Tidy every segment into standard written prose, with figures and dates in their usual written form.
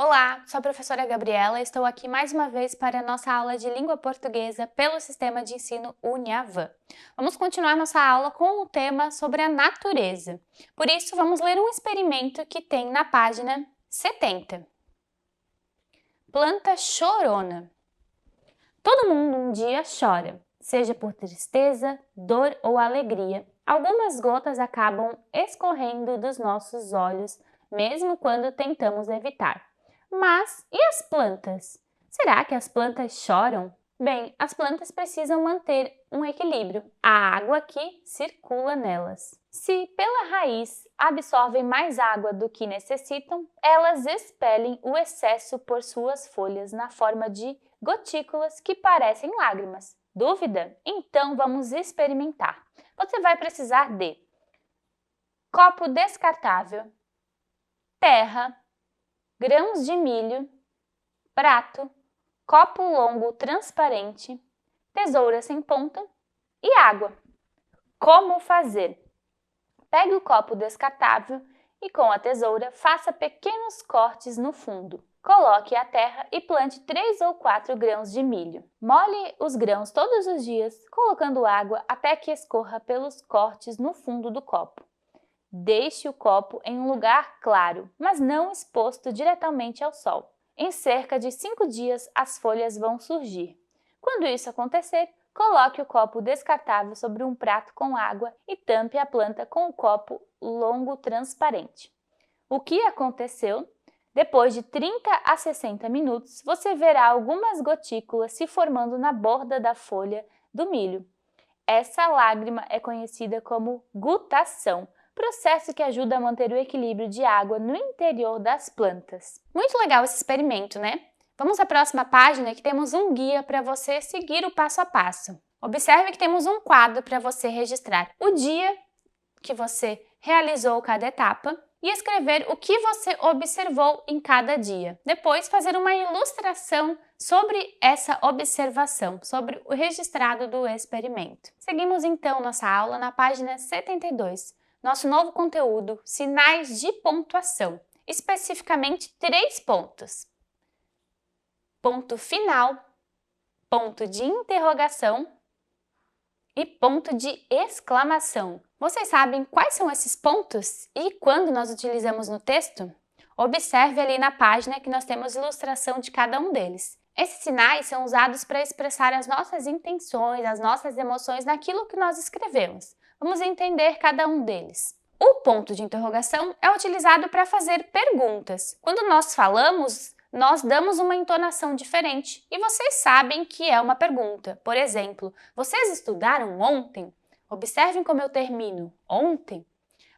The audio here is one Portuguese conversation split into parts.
Olá, sou a professora Gabriela e estou aqui mais uma vez para a nossa aula de língua portuguesa pelo sistema de ensino Uniavan. Vamos continuar nossa aula com o tema sobre a natureza. Por isso, vamos ler um experimento que tem na página 70. Planta chorona. Todo mundo um dia chora, seja por tristeza, dor ou alegria. Algumas gotas acabam escorrendo dos nossos olhos, mesmo quando tentamos evitar. Mas e as plantas? Será que as plantas choram? Bem, as plantas precisam manter um equilíbrio, a água que circula nelas. Se pela raiz absorvem mais água do que necessitam, elas expelem o excesso por suas folhas na forma de gotículas que parecem lágrimas. Dúvida? Então vamos experimentar. Você vai precisar de copo descartável, terra, grãos de milho, prato, copo longo transparente, tesoura sem ponta e água. Como fazer? Pegue o copo descartável e com a tesoura faça pequenos cortes no fundo. Coloque a terra e plante 3 ou 4 grãos de milho. Molhe os grãos todos os dias, colocando água até que escorra pelos cortes no fundo do copo. Deixe o copo em um lugar claro, mas não exposto diretamente ao sol. Em cerca de 5 dias, as folhas vão surgir. Quando isso acontecer, coloque o copo descartável sobre um prato com água e tampe a planta com o copo longo transparente. O que aconteceu? Depois de 30 a 60 minutos, você verá algumas gotículas se formando na borda da folha do milho. Essa lágrima é conhecida como gutação, processo que ajuda a manter o equilíbrio de água no interior das plantas. Muito legal esse experimento, né? Vamos à próxima página que temos um guia para você seguir o passo a passo. Observe que temos um quadro para você registrar o dia que você realizou cada etapa e escrever o que você observou em cada dia. Depois, fazer uma ilustração sobre essa observação, sobre o registrado do experimento. Seguimos então nossa aula na página 72. Nosso novo conteúdo, sinais de pontuação, especificamente 3 pontos. Ponto final, ponto de interrogação e ponto de exclamação. Vocês sabem quais são esses pontos e quando nós utilizamos no texto? Observe ali na página que nós temos ilustração de cada um deles. Esses sinais são usados para expressar as nossas intenções, as nossas emoções naquilo que nós escrevemos. Vamos entender cada um deles. O ponto de interrogação é utilizado para fazer perguntas. Quando nós falamos, nós damos uma entonação diferente e vocês sabem que é uma pergunta. Por exemplo, vocês estudaram ontem? Observem como eu termino ontem.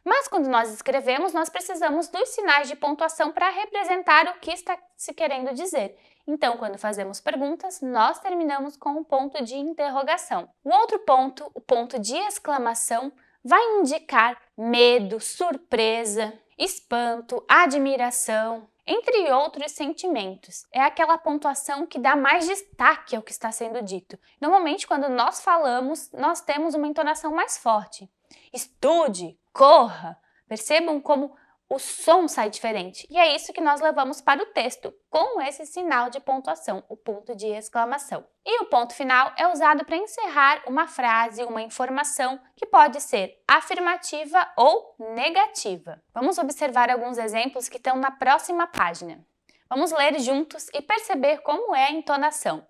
Mas quando nós escrevemos, nós precisamos dos sinais de pontuação para representar o que está se querendo dizer. Então, quando fazemos perguntas, nós terminamos com o ponto de interrogação. O outro ponto, o ponto de exclamação, vai indicar medo, surpresa, espanto, admiração, entre outros sentimentos. É aquela pontuação que dá mais destaque ao que está sendo dito. Normalmente, quando nós falamos, nós temos uma entonação mais forte. Estude, corra. Percebam como o som sai diferente. E é isso que nós levamos para o texto, com esse sinal de pontuação, o ponto de exclamação. E o ponto final é usado para encerrar uma frase, uma informação que pode ser afirmativa ou negativa. Vamos observar alguns exemplos que estão na próxima página. Vamos ler juntos e perceber como é a entonação.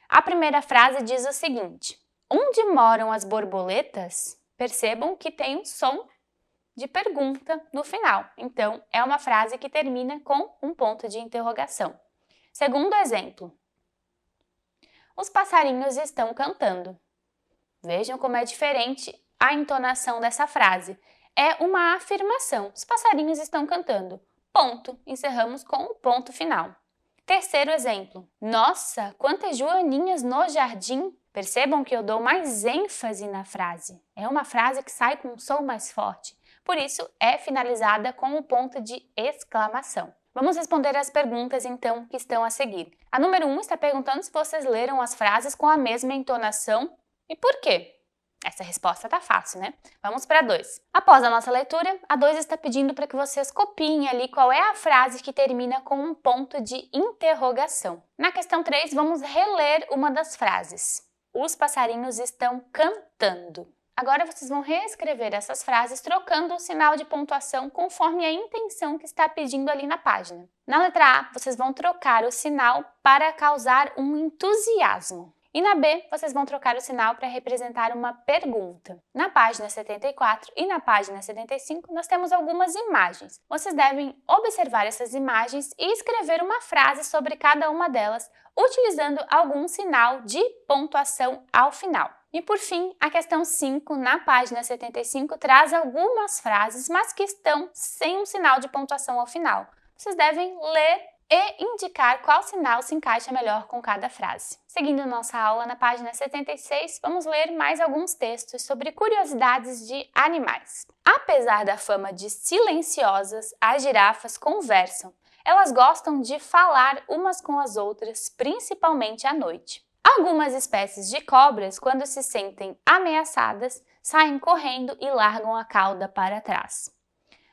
A primeira frase diz o seguinte: onde moram as borboletas? Percebam que tem um som de pergunta no final. Então, é uma frase que termina com um ponto de interrogação. Segundo exemplo. Os passarinhos estão cantando. Vejam como é diferente a entonação dessa frase. É uma afirmação. Os passarinhos estão cantando. Ponto. Encerramos com o ponto final. Terceiro exemplo. Nossa, quantas joaninhas no jardim! Percebam que eu dou mais ênfase na frase. É uma frase que sai com um som mais forte. Por isso, é finalizada com o ponto de exclamação. Vamos responder as perguntas, então, que estão a seguir. A número 1 está perguntando se vocês leram as frases com a mesma entonação e por quê. Essa resposta tá fácil, né? Vamos para 2. Após a nossa leitura, a 2 está pedindo para que vocês copiem ali qual é a frase que termina com um ponto de interrogação. Na questão 3, vamos reler uma das frases. Os passarinhos estão cantando. Agora vocês vão reescrever essas frases trocando o sinal de pontuação conforme a intenção que está pedindo ali na página. Na letra A, vocês vão trocar o sinal para causar um entusiasmo. E na B, vocês vão trocar o sinal para representar uma pergunta. Na página 74 e na página 75, nós temos algumas imagens. Vocês devem observar essas imagens e escrever uma frase sobre cada uma delas, utilizando algum sinal de pontuação ao final. E por fim, a questão 5, na página 75, traz algumas frases, mas que estão sem um sinal de pontuação ao final. Vocês devem ler e indicar qual sinal se encaixa melhor com cada frase. Seguindo nossa aula, na página 76, vamos ler mais alguns textos sobre curiosidades de animais. Apesar da fama de silenciosas, as girafas conversam. Elas gostam de falar umas com as outras, principalmente à noite. Algumas espécies de cobras, quando se sentem ameaçadas, saem correndo e largam a cauda para trás.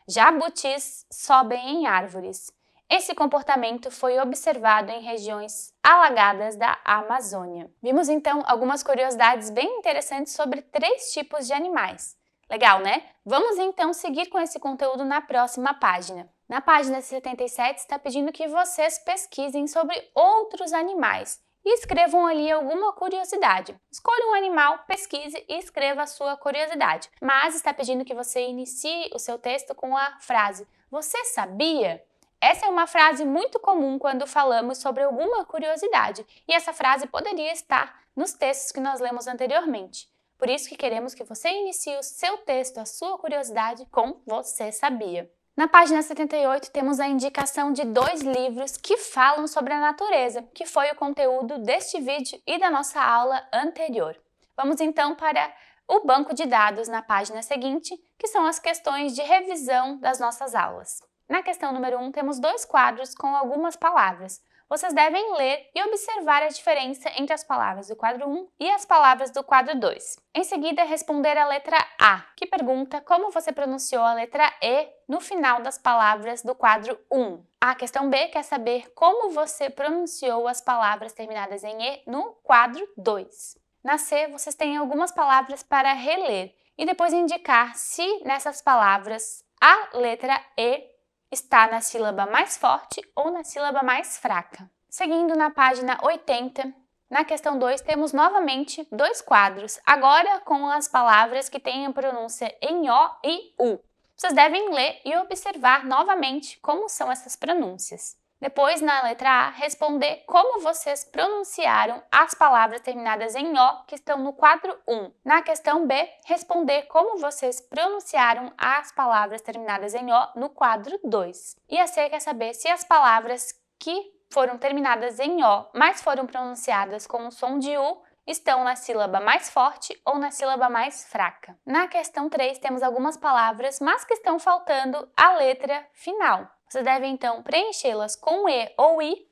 Jabutis sobem em árvores. Esse comportamento foi observado em regiões alagadas da Amazônia. Vimos então algumas curiosidades bem interessantes sobre 3 tipos de animais. Legal, né? Vamos então seguir com esse conteúdo na próxima página. Na página 77 está pedindo que vocês pesquisem sobre outros animais e escrevam ali alguma curiosidade. Escolha um animal, pesquise e escreva a sua curiosidade. Mas está pedindo que você inicie o seu texto com a frase "Você sabia?". Essa é uma frase muito comum quando falamos sobre alguma curiosidade, e essa frase poderia estar nos textos que nós lemos anteriormente. Por isso que queremos que você inicie o seu texto, a sua curiosidade, com "Você sabia?". Na página 78 temos a indicação de 2 livros que falam sobre a natureza, que foi o conteúdo deste vídeo e da nossa aula anterior. Vamos então para o banco de dados na página seguinte, que são as questões de revisão das nossas aulas. Na questão número 1, temos 2 quadros com algumas palavras. Vocês devem ler e observar a diferença entre as palavras do quadro 1 e as palavras do quadro 2. Em seguida, responder a letra A, que pergunta como você pronunciou a letra E no final das palavras do quadro 1. A questão B quer saber como você pronunciou as palavras terminadas em E no quadro 2. Na C, vocês têm algumas palavras para reler e depois indicar se nessas palavras a letra E está na sílaba mais forte ou na sílaba mais fraca. Seguindo na página 80, na questão 2, temos novamente 2 quadros, agora com as palavras que têm a pronúncia em O e U. Vocês devem ler e observar novamente como são essas pronúncias. Depois, na letra A, responder como vocês pronunciaram as palavras terminadas em O que estão no quadro 1. Na questão B, responder como vocês pronunciaram as palavras terminadas em O no quadro 2. E a C quer saber se as palavras que foram terminadas em O, mas foram pronunciadas com o som de U, estão na sílaba mais forte ou na sílaba mais fraca. Na questão 3, temos algumas palavras, mas que estão faltando a letra final. Vocês devem, então, preenchê-las com E ou I,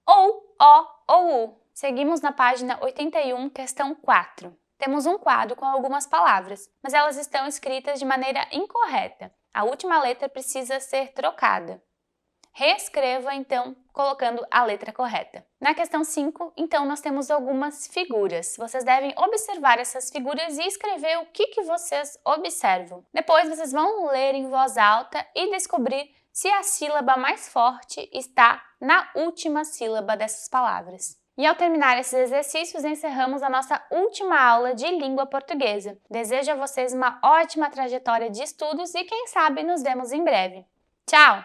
ou O ou U. Seguimos na página 81, questão 4. Temos um quadro com algumas palavras, mas elas estão escritas de maneira incorreta. A última letra precisa ser trocada. Reescreva, então, colocando a letra correta. Na questão 5, então, nós temos algumas figuras. Vocês devem observar essas figuras e escrever o que vocês observam. Depois, vocês vão ler em voz alta e descobrir se a sílaba mais forte está na última sílaba dessas palavras. E ao terminar esses exercícios, encerramos a nossa última aula de língua portuguesa. Desejo a vocês uma ótima trajetória de estudos e, quem sabe, nos vemos em breve. Tchau!